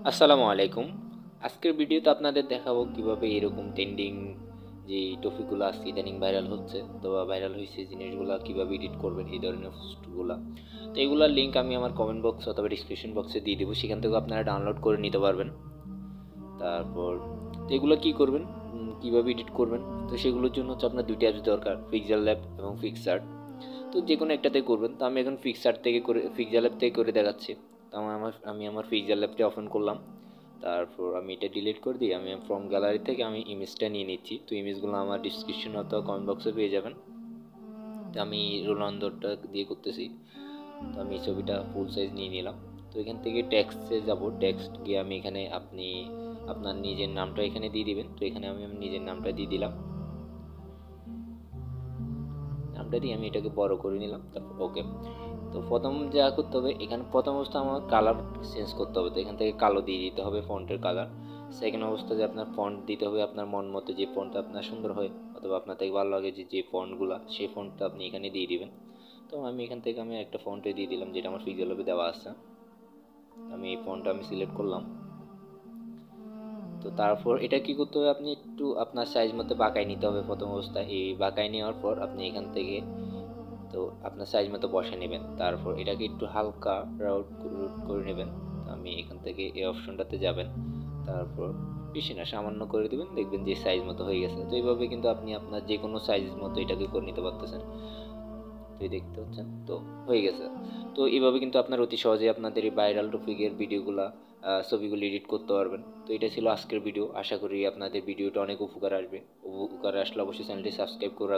আসসালামু আলাইকুম। আজকের ভিডিওতে আপনাদের দেখাবো কিভাবে এরকম ট্রেন্ডিং যে টপিকগুলো আজকে ইদানিং ভাইরাল হচ্ছে অথবা ভাইরাল হয়েছে জিনিসগুলো কিভাবে এডিট করবেন এই ধরনের পোস্টগুলো। তো এগুলোর লিঙ্ক আমি আমার কমেন্ট বক্স অথবা ডিসক্রিপশন বক্সে দিয়ে দেবো, সেখান থেকে আপনারা ডাউনলোড করে নিতে পারবেন। তারপর তো এগুলো কী করবেন, কীভাবে এডিট করবেন, তো সেগুলোর জন্য হচ্ছে আপনার দুইটা অ্যাপস দরকার, পিক্সেলল্যাব এবং পিক্সআর্ট। তো যে কোনো একটাতে করবেন। তো আমি এখন পিক্সআর্ট থেকে করে পিক্সেলল্যাব থেকে করে দেখাচ্ছি। তো আমি আমার পিক্সেলল্যাবটা ওপেন করলাম। তারপর আমি এটা ডিলিট করে দিই। আমি ফ্রম গ্যালারি থেকে আমি ইমেজটা নিয়ে নিচ্ছি। তো ইমেজগুলো আমার ডিসক্রিপশন অথবা কমেন্ট বক্সে পেয়ে যাবেন। তো আমি রোনালদোটা দিয়ে করতেছি। তো আমি ছবিটা ফুল সাইজ নিয়ে নিলাম। তো এখান থেকে টেক্সটে যাব, টেক্সট গিয়ে আমি এখানে আপনি আপনার নিজের নামটা এখানে দিয়ে দিবেন। তো এখানে আমি নিজের নামটা দিয়ে দিলাম। নামটা দিয়ে আমি এটাকে বড় করে নিলাম। তারপর ওকে। তো প্রথম যা করতে হবে, এখানে প্রথম অবস্থা আমার কালার চেঞ্জ করতে হবে। তো এখান থেকে কালো দিয়ে দিতে হবে ফন্টের কালার। সেকেন্ড অবস্থায় যে আপনার ফন্ট দিতে হবে আপনার মন মতো, যে ফন্টটা আপনার সুন্দর হয় অথবা আপনার থেকে ভালো লাগে যে ফন্টগুলো, সেই ফন্টটা আপনি এখানে দিয়ে দিবেন। তো আমি এখান থেকে একটা ফন্টে দিয়ে দিলাম যেটা আমার পিক্সেলল্যাবে দেওয়া আছে। আমি এই ফন্টটা সিলেক্ট করলাম। তো তারপর এটা কি করতে হবে, আপনি একটু আপনার সাইজ মতো বাঁকাই নিতে হবে প্রথম অবস্থায়। এই বাঁকাই নেওয়ার পর আপনি এখান থেকে তো আপনার সাইজ মতো বসে নেবেন। তারপর এটাকে একটু হালকা রাউট করে নেবেন। তো আমি এখান থেকে এই অপশনটাতে যাবেন। তারপর বেশি না, সামান্য করে দেবেন, দেখবেন যে সাইজ মতো হয়ে গেছে। তো এইভাবে কিন্তু আপনি আপনার যে কোনো সাইজ মতো এটাকে করে নিতে পারতেছেন। তো দেখতে পাচ্ছেন তো হয়ে গেছে। তো এইভাবে কিন্তু আপনার অতি সহজে আপনাদের এই ভাইরাল টপিকের ভিডিওগুলা ছবিগুলো এডিট করতে পারবেন। তো এটা ছিল আজকের ভিডিও। আশা করি আপনাদের ভিডিওটা অনেক উপকার আসবে। উপকার আসলে অবশ্যই চ্যানেলটি সাবস্ক্রাইব করে